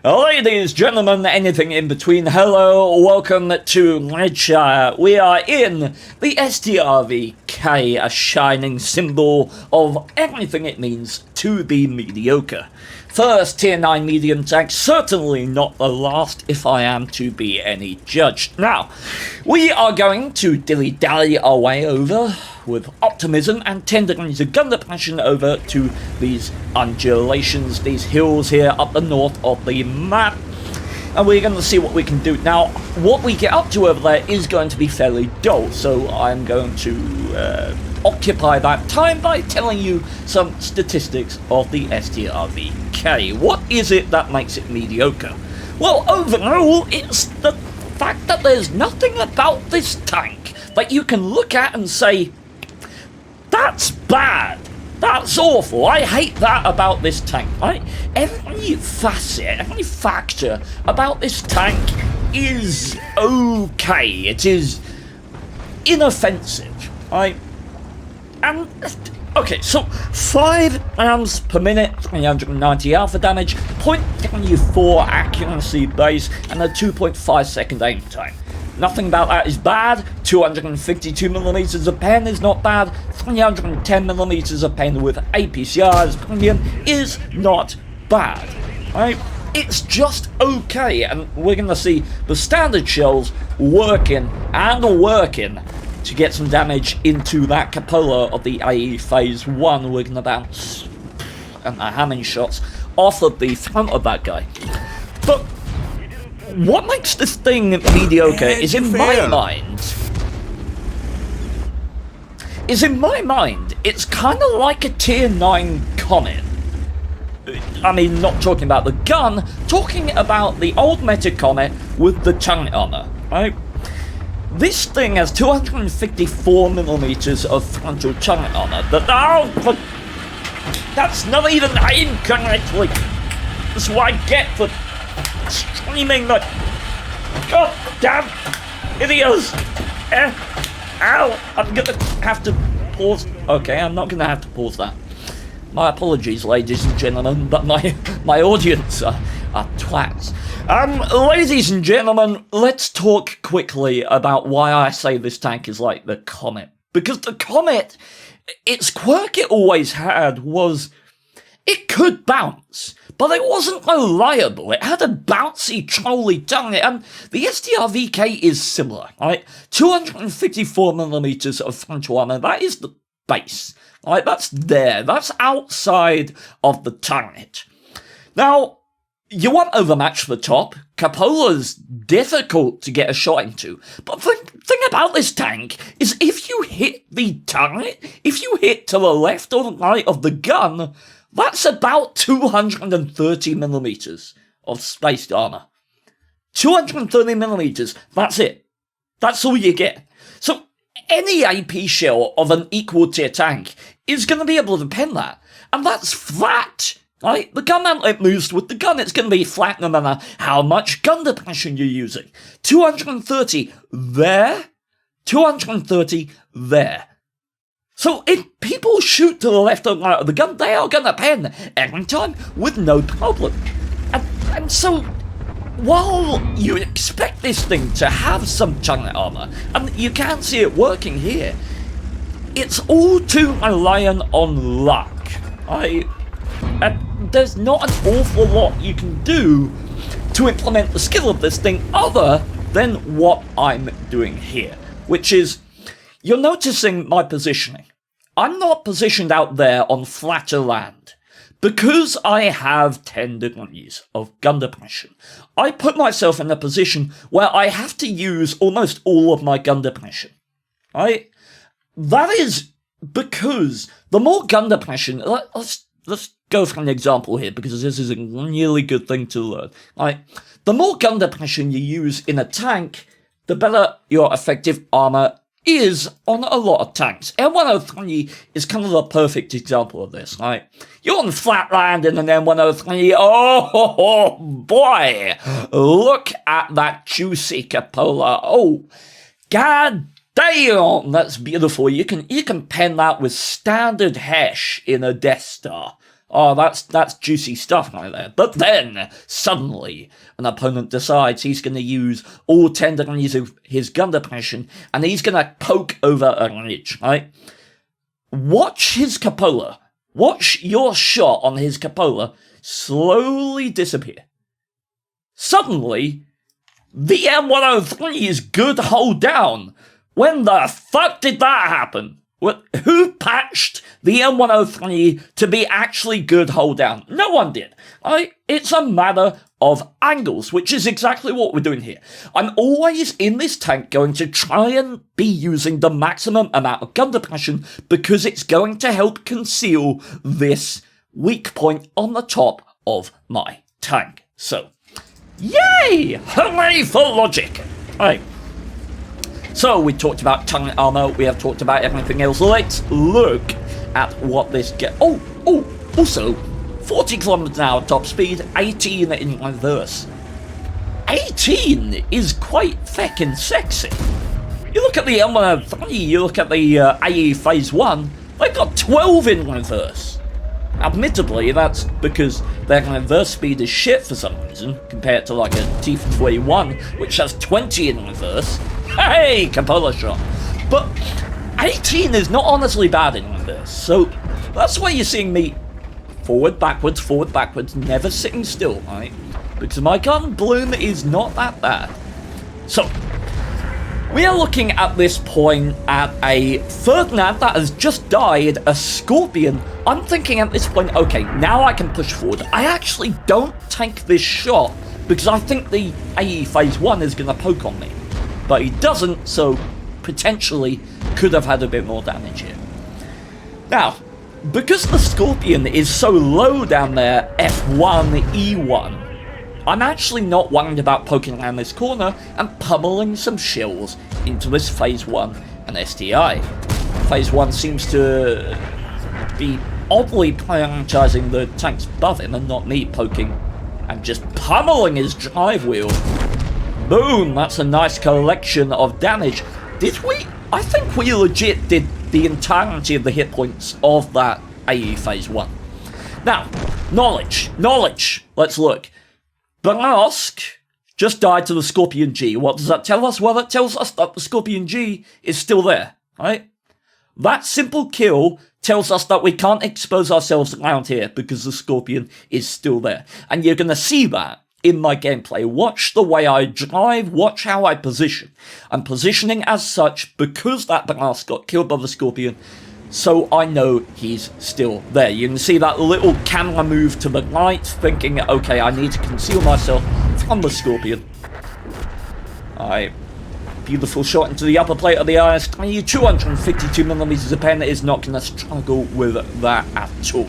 Ladies, gentlemen, anything in between, hello, welcome to Leadshire. We are in the STRV, a shining symbol of everything it means to be mediocre. First tier 9 medium tank, certainly not the last if I am to be any judge. Now, we are going to dilly-dally our way over with optimism and 10 degrees of gun depression over to these undulations, these hills here up the north of the map. And we're going to see what we can do. Now, what we get up to over there is going to be fairly dull, so I'm going to occupy that time by telling you some statistics of the STRV. What is it that makes it mediocre? Well, overall, it's the fact that there's nothing about this tank that you can look at and say, that's bad. That's awful. I hate that about this tank, right? Every facet, every factor about this tank is okay. It is inoffensive, right? And, okay, so 5 rounds per minute, 390 alpha damage, 0.34 accuracy base, and a 2.5 second aim time. Nothing about that is bad. 252mm of pen is not bad. 310mm of pen with APCRs premium is not bad. Right? It's just okay, and we're going to see the standard shells working to get some damage into that cupola of the AE Phase 1. We're going to bounce and the hammering shots off of the front of that guy. But what makes this thing mediocre is in my mind, it's kind of like a tier 9 Comet. I mean, not talking about the gun, talking about the old meta Comet with the turret armor, right? This thing has 254mm of frontal turret armor. That's not even aimed correctly. That's what I get for screaming like, God damn idiots! Ow! I'm gonna have to pause. Okay, I'm not gonna have to pause that. My apologies, ladies and gentlemen, but my audience are twats. Ladies and gentlemen, let's talk quickly about why I say this tank is like the Comet. Because the Comet, its quirk it always had was it could bounce, but it wasn't reliable. It had a bouncy, trolly turret, and the STRV is similar, right? 254mm of frontal armor, that is the base, right? That's there. That's outside of the turret. Now, you want overmatch for the top. Cupola's difficult to get a shot into. But the thing about this tank is if you hit the turret, if you hit to the left or the right of the gun, that's about 230mm of spaced armor. 230mm, that's it. That's all you get. So any AP shell of an equal tier tank is going to be able to pen that. And that's flat. Right? The gun outlet moves with the gun. It's going to be flat no matter how much gun depression you're using. 230 there, 230 there. So if people shoot to the left or right of the gun, they are going to pen every time with no problem. And so, while you expect this thing to have some turret armor, and you can see it working here, it's all too reliant on luck. There's not an awful lot you can do to implement the skill of this thing other than what I'm doing here, which is, you're noticing my positioning. I'm not positioned out there on flatter land. Because I have 10 degrees of gun depression, I put myself in a position where I have to use almost all of my gun depression. Right? That is because the more gun depression, let's go for an example here, because this is a really good thing to learn. Right? The more gun depression you use in a tank, the better your effective armor is on a lot of tanks. M103 is kind of the perfect example of this, right? You're on flat land in an M103, oh boy, look at that juicy cupola. Oh, god damn, that's beautiful. You can pen that with standard hash in a Death Star. Oh, that's juicy stuff right there. But then, suddenly, an opponent decides he's going to use all 10 degrees of his gun depression, and he's going to poke over a ridge, right? Watch his cupola. Watch your shot on his cupola slowly disappear. Suddenly, the M103 is good hold down. When the fuck did that happen? Who patched the M103 to be actually good hold down? No one did. It's a matter of angles, which is exactly what we're doing here. I'm always in this tank going to try and be using the maximum amount of gun depression because it's going to help conceal this weak point on the top of my tank. So, yay! Hooray for logic! Right. So, we talked about tank armor, we have talked about everything else. Let's look at what this also, 40 kilometers an hour top speed, 18 in reverse. 18 is quite feckin' sexy. You look at the M103, you look at the AE Phase 1, they've got 12 in reverse. Admittedly, that's because their reverse speed is shit for some reason, compared to like a T41, which has 20 in reverse. Hey, cupola shot. But 18 is not honestly bad in reverse, so that's why you're seeing me forward, backwards, never sitting still, right? Because my gun bloom is not that bad. So, we are looking at this point at a Ferdinand that has just died, a Scorpion. I'm thinking at this point, okay, now I can push forward. I actually don't take this shot because I think the AE Phase 1 is going to poke on me. But he doesn't, so potentially could have had a bit more damage here. Now, because the Scorpion is so low down there, F1, E1, I'm actually not worried about poking around this corner and pummeling some shells into this Phase 1 and STI. Phase 1 seems to be oddly prioritizing the tanks above him and not me poking and just pummeling his drive wheel. Boom, that's a nice collection of damage. Did we? I think we legit did the entirety of the hit points of that AE Phase 1. Now, knowledge. Let's look. Balask just died to the Scorpion G. What does that tell us? Well, it tells us that the Scorpion G is still there, right? That simple kill tells us that we can't expose ourselves around here because the Scorpion is still there. And you're going to see that in my gameplay. Watch the way I drive, watch how I position. I'm positioning as such because that Balask got killed by the Scorpion, so I know he's still there. You can see that little camera move to the right, thinking, okay, I need to conceal myself from the Scorpion. Beautiful shot into the upper plate of the IS-3, 252mm of pen is not going to struggle with that at all.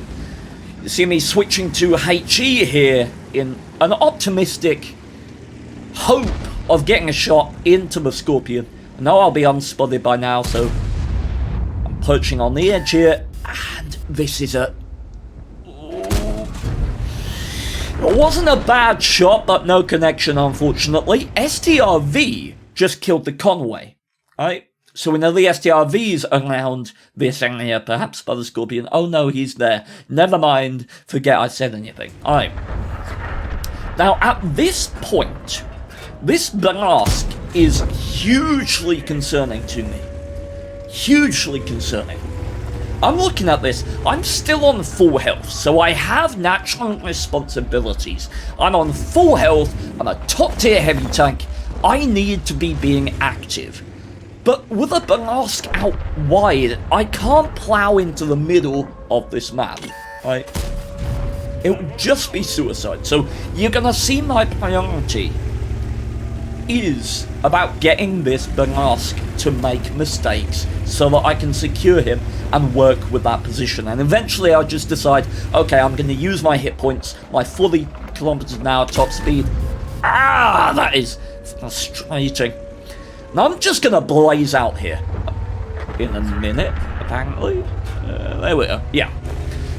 You see me switching to HE here in an optimistic hope of getting a shot into the Scorpion. I know I'll be unspotted by now, so I'm perching on the edge here, and this is a... It wasn't a bad shot, but no connection, unfortunately. STRV just killed the Conway, right? So we know the STRV's around this area, perhaps by the Scorpion. Oh no, he's there. Never mind, forget I said anything. Alright. Now, at this point, this Balask is hugely concerning to me. Hugely concerning. I'm looking at this, I'm still on full health, so I have natural responsibilities. I'm on full health, I'm a top tier heavy tank, I need to be being active. But with a Balask out wide, I can't plow into the middle of this map, right? It would just be suicide. So you're gonna see my priority is about getting this Balask to make mistakes so that I can secure him and work with that position. And eventually I'll just decide, okay, I'm gonna use my hit points, my 40 kilometers an hour top speed. Ah, that is frustrating. Now I'm just gonna blaze out here in a minute, apparently. There we go, yeah.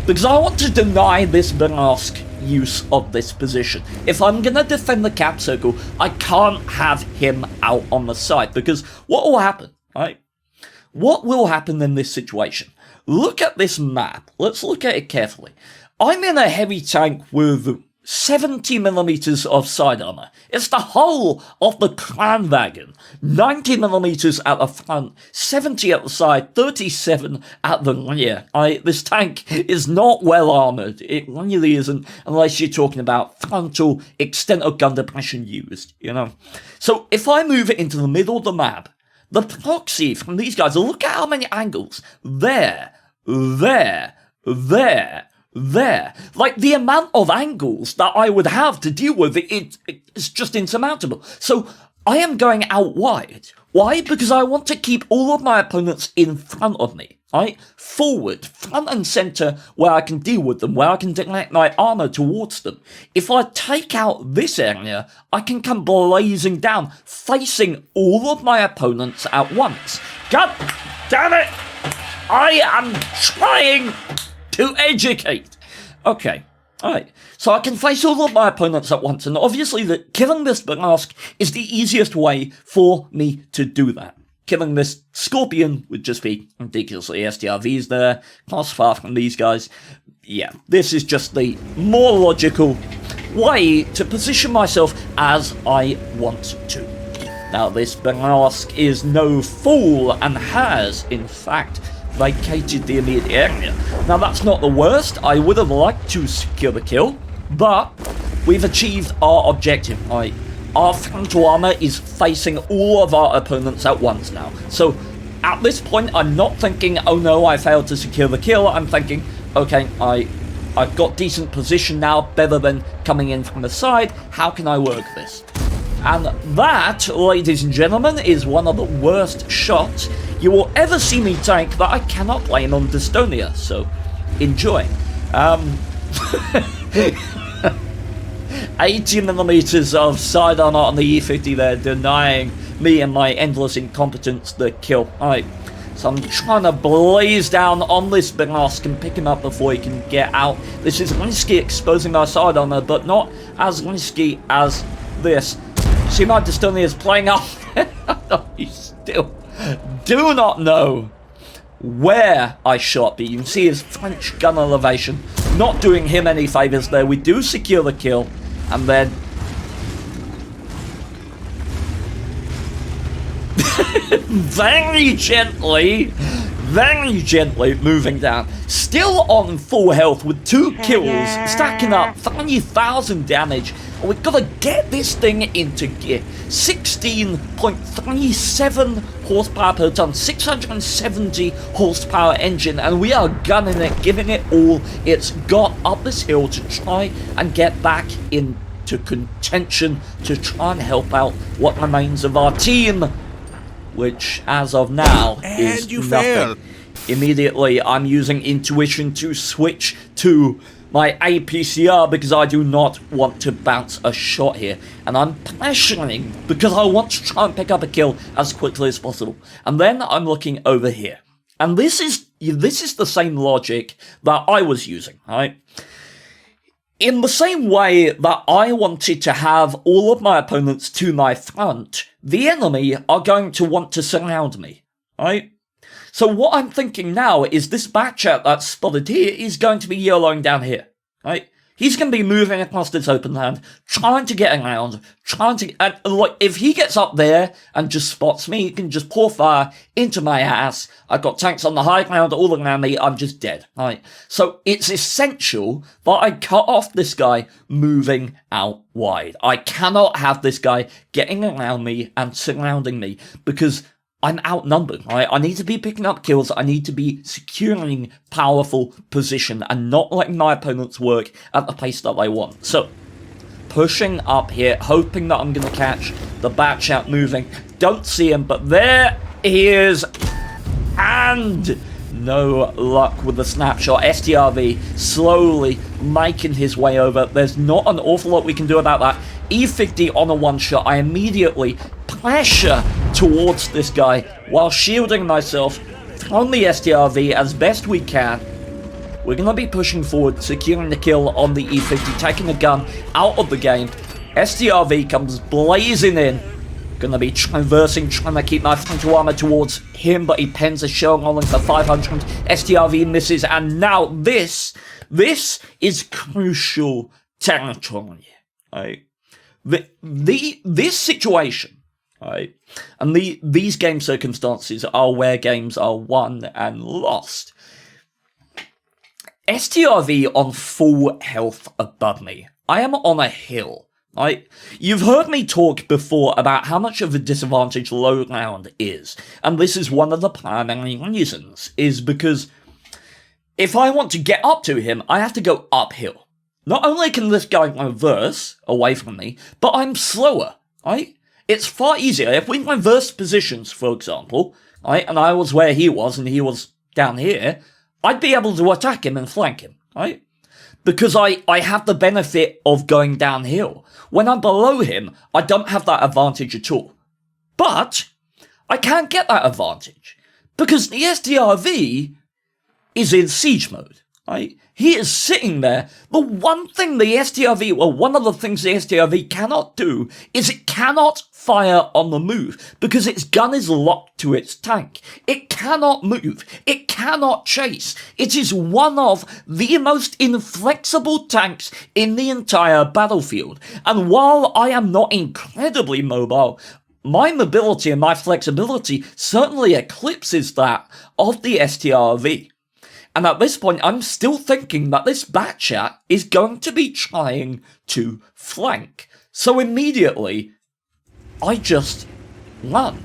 Because I want to deny this Balask use of this position. If I'm gonna defend the cap circle, I can't have him out on the side, because what will happen, right? What will happen in this situation? Look at this map. Let's look at it carefully. I'm in a heavy tank with 70mm of side armor. It's the whole of the clan wagon. 90mm at the front, 70 at the side, 37 at the rear. This tank is not well armored. It really isn't, unless you're talking about frontal extent of gun depression used, you know. So if I move it into the middle of the map, the proxy from these guys, look at how many angles. There. Like, the amount of angles that I would have to deal with, it's just insurmountable. So I am going out wide. Why? Because I want to keep all of my opponents in front of me. Right? Forward, front and center, where I can deal with them, where I can direct my armor towards them. If I take out this area, I can come blazing down, facing all of my opponents at once. God damn it! I am trying to educate. Okay, alright. So I can face all of my opponents at once, and obviously killing this Banask is the easiest way for me to do that. Killing this Scorpion would just be ridiculously STRVs there, class far from these guys. Yeah, this is just the more logical way to position myself as I want to. Now, this Banask is no fool and has, in fact, vacated the immediate area. Now, that's not the worst. I would have liked to secure the kill, but we've achieved our objective. Our frontal armor is facing all of our opponents at once now. So, at this point, I'm not thinking, oh no, I failed to secure the kill. I'm thinking, okay, I've got decent position now, better than coming in from the side. How can I work this? And that, ladies and gentlemen, is one of the worst shots you will ever see me take that I cannot blame on Dystonia. So, enjoy. 80mm of side armor on the E50 there, denying me and my endless incompetence the kill. Alright, so I'm trying to blaze down on this Banask and pick him up before he can get out. This is risky exposing my side armor, but not as risky as this. See, my Dystonia is playing up. I still do not know where I shot, but you can see his French gun elevation not doing him any favours there. We do secure the kill, and then very gently moving down, still on full health with 2 kills, stacking up 30,000 damage. We've got to get this thing into gear. 16.37 horsepower per ton, 670 horsepower engine, and we are gunning it, giving it all it's got up this hill to try and get back into contention, to try and help out what remains of our team, which as of now is nothing. Failed. Immediately I'm using intuition to switch to my APCR because I do not want to bounce a shot here, and I'm pressuring because I want to try and pick up a kill as quickly as possible. And then I'm looking over here, and this is the same logic that I was using, right? In the same way that I wanted to have all of my opponents to my front, the enemy are going to want to surround me, right? So what I'm thinking now is this backchat that's spotted here is going to be YOLOing down here, right? He's going to be moving across this open land, trying to get around, and like, if he gets up there and just spots me, he can just pour fire into my ass. I've got tanks on the high ground all around me, I'm just dead, right? So it's essential that I cut off this guy moving out wide. I cannot have this guy getting around me and surrounding me, because I'm outnumbered, right? I need to be picking up kills, I need to be securing powerful position and not letting my opponents work at the pace that they want. So, pushing up here, hoping that I'm going to catch the Batchat moving. Don't see him, but there he is. And no luck with the snapshot. STRV slowly making his way over. There's not an awful lot we can do about that. E50 on a one-shot. I immediately pressure towards this guy while shielding myself from the STRV as best we can. We're going to be pushing forward, securing the kill on the E50, taking the gun out of the game. STRV comes blazing in. Going to be traversing, trying to keep my frontal armor towards him, but he pens a shell rolling for 500. STRV misses, and now this This is crucial territory, right? This situation, right, and these game circumstances are where games are won and lost. STRV on full health above me. I am on a hill, right? You've heard me talk before about how much of a disadvantage low ground is, and this is one of the primary reasons, is because if I want to get up to him, I have to go uphill. Not only can this guy reverse away from me, but I'm slower, right? It's far easier. If we reversed positions, for example, right, and I was where he was and he was down here, I'd be able to attack him and flank him, right? Because I have the benefit of going downhill. When I'm below him, I don't have that advantage at all. But I can't get that advantage because the STRV is in siege mode, right? He is sitting there. The one thing the STRV, well, one of the things the STRV cannot do is it cannot fire on the move because its gun is locked to its tank. It cannot move. It cannot chase. It is one of the most inflexible tanks in the entire battlefield. And while I am not incredibly mobile, my mobility and my flexibility certainly eclipses that of the STRV. And at this point, I'm still thinking that this Batchat is going to be trying to flank. So immediately, I just run.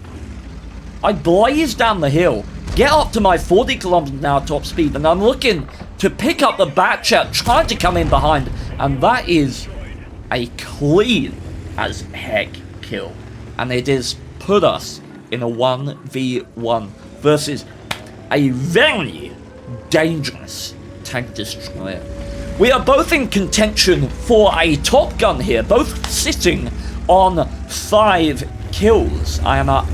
I blaze down the hill, get up to my 40 kilometers an hour top speed, and I'm looking to pick up the Batchat, trying to come in behind, and that is a clean as heck kill. And it has put us in a 1v1 versus a very dangerous tank destroyer. We are both in contention for a top gun here, both sitting on 5 kills. I am at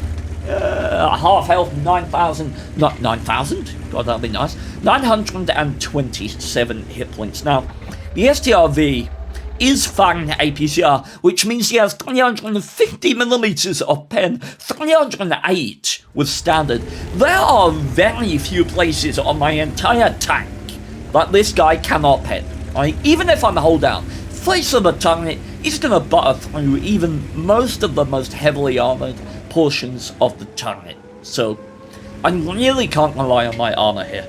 half health, 9,000, not 9,000, god that'd be nice, 927 hit points. Now, the STRV is firing APCR, which means he has 350mm of pen, 308 with standard. There are very few places on my entire tank that this guy cannot pen, right? Even if I'm hold down, face of the turret, he's gonna butter through even most of the most heavily armored portions of the turret. So, I really can't rely on my armor here.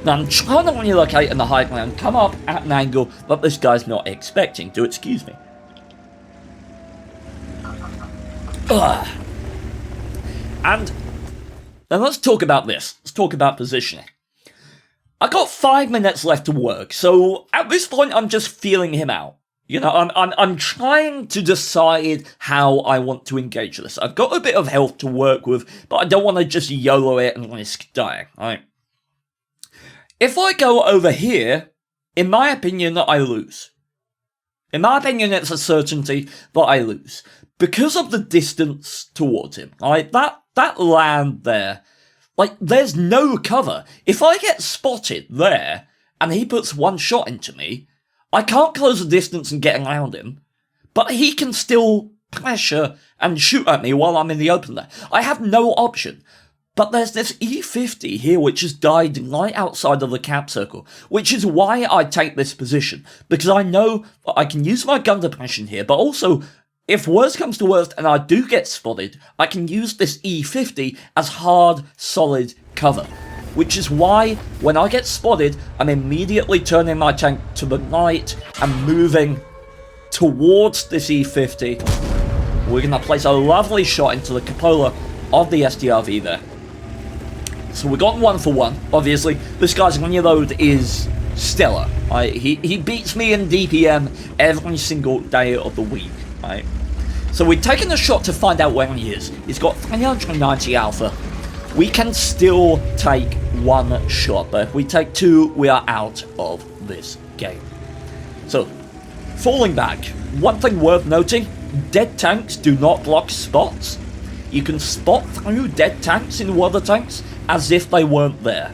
Now I'm trying to relocate in the high ground, come up at an angle that this guy's not expecting. Do excuse me. Ugh. And now let's talk about this. Let's talk about positioning. I got 5 minutes left to work, so at this point I'm just feeling him out. You know, I'm trying to decide how I want to engage this. I've got a bit of health to work with, but I don't want to just YOLO it and risk dying, right? If I go over here, in my opinion, I lose. In my opinion, it's a certainty that I lose. Because of the distance towards him, right? That land there, like, there's no cover. If I get spotted there, and he puts one shot into me, I can't close the distance and get around him, but he can still pressure and shoot at me while I'm in the open there. I have no option. But there's this E50 here which has died right outside of the cap circle, which is why I take this position, because I know I can use my gun depression here, but also, if worst comes to worst and I do get spotted, I can use this E50 as hard, solid cover. Which is why, when I get spotted, I'm immediately turning my tank to the right and moving towards this E50. We're going to place a lovely shot into the cupola of the STRV there. So we got 1 for 1, obviously. This guy's reload is stellar. Right? He beats me in DPM every single day of the week. Right? So we're taking a shot to find out where he is. He's got 390 alpha. We can still take 1 shot, but if we take 2, we are out of this game. So, falling back, one thing worth noting, dead tanks do not block spots. You can spot through dead tanks in water tanks as if they weren't there.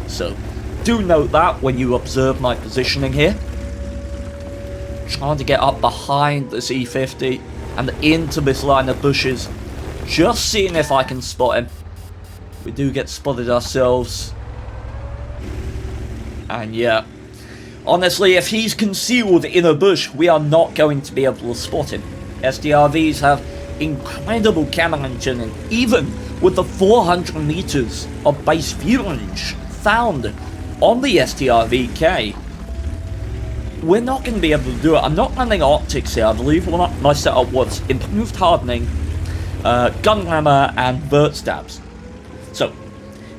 So, do note that when you observe my positioning here. Trying to get up behind this E50 and into this line of bushes. Just seeing if I can spot him. We do get spotted ourselves. And yeah, honestly, if he's concealed in a bush, we are not going to be able to spot him. STRVs have incredible camera engineering, even with the 400 meters of base view range found on the STRV-K. We're not going to be able to do it. I'm not running optics here. I believe my setup was improved hardening, gun glamour, and vert stabs. So,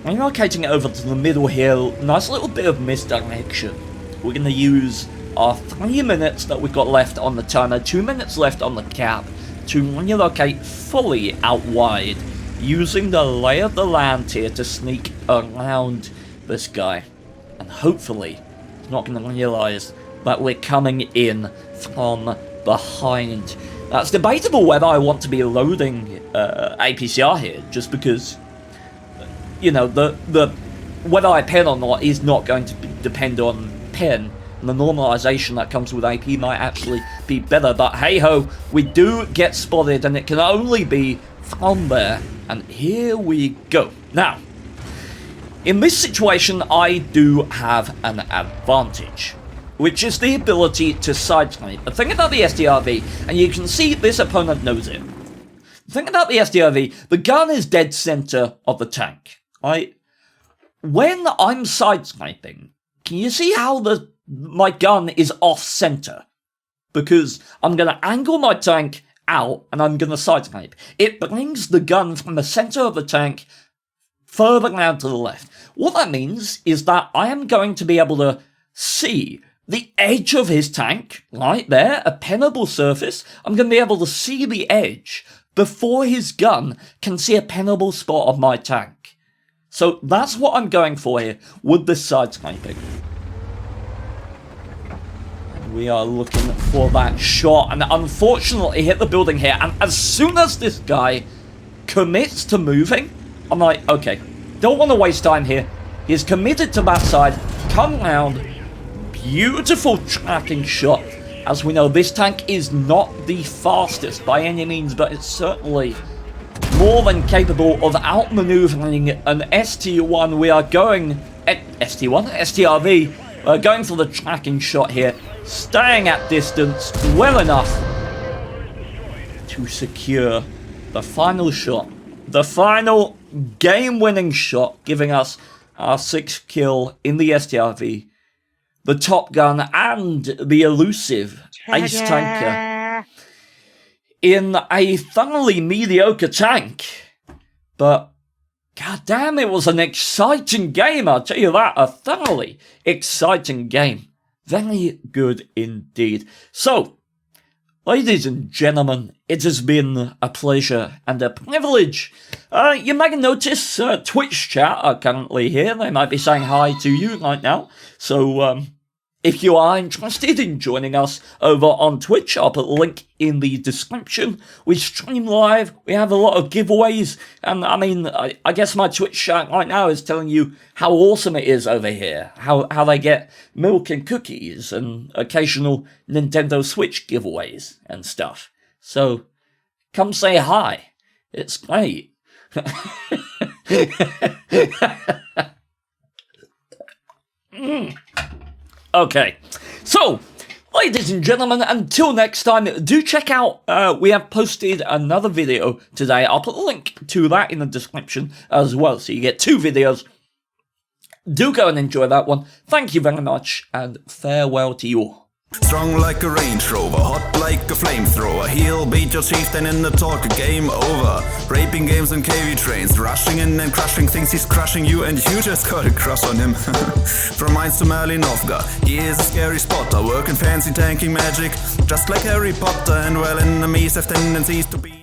relocating it over to the middle here, nice little bit of misdirection. We're going to use our 3 minutes that we've got left on the timer, 2 minutes left on the cap, to relocate fully out wide, using the lay of the land here to sneak around this guy. And hopefully, he's not going to realise that we're coming in from behind. Now, it's debatable whether I want to be loading APCR here, just because, you know, whether I pen or not is not going to depend on pen, and the normalization that comes with AP might actually be better. But hey ho, we do get spotted, and it can only be from there. And here we go. Now, in this situation, I do have an advantage, which is the ability to sideswipe. The thing about the STRV, and you can see this opponent knows it. The thing about the STRV, the gun is dead center of the tank. When I'm sideswiping, can you see how my gun is off center? Because I'm going to angle my tank out and I'm going to sideswipe. It brings the gun from the center of the tank further down to the left. What that means is that I am going to be able to see the edge of his tank, right there, a pennable surface. I'm going to be able to see the edge before his gun can see a pennable spot of my tank. So that's what I'm going for here with this sideswiping. And we are looking for that shot, and unfortunately hit the building here. And as soon as this guy commits to moving, I'm like, okay, don't want to waste time here. He's committed to that side, come round. Beautiful tracking shot. As we know, this tank is not the fastest by any means, but it's certainly more than capable of outmaneuvering an ST1. We are going at STRV. We're going for the tracking shot here, staying at distance well enough to secure the final shot, the final game-winning shot, giving us our 6th kill in the STRV. The Top Gun and the elusive Ace Tanker in a thoroughly mediocre tank. But, goddamn, it was an exciting game, I'll tell you that. A thoroughly exciting game. Very good indeed. So, ladies and gentlemen, it has been a pleasure and a privilege. You may notice Twitch chat are currently here. They might be saying hi to you right now. So, if you are interested in joining us over on Twitch, I'll put a link in the description. We stream live, we have a lot of giveaways, and I mean, I guess my Twitch chat right now is telling you how awesome it is over here, how they get milk and cookies, and occasional Nintendo Switch giveaways and stuff. So, come say hi. It's great. Okay, so, ladies and gentlemen, until next time, do check out, we have posted another video today. I'll put a link to that in the description as well, so you get 2 videos. Do go and enjoy that one. Thank you very much, and farewell to you all. Strong like a Range Rover, hot like a flamethrower. He'll beat your chieftain in the talk, game over. Raping games and KV trains, rushing in and crushing things. He's crushing you and you just got a crush on him. From Mainz to Malinovka, he is a scary spotter, working fancy tanking magic, just like Harry Potter. And well, enemies have tendencies to be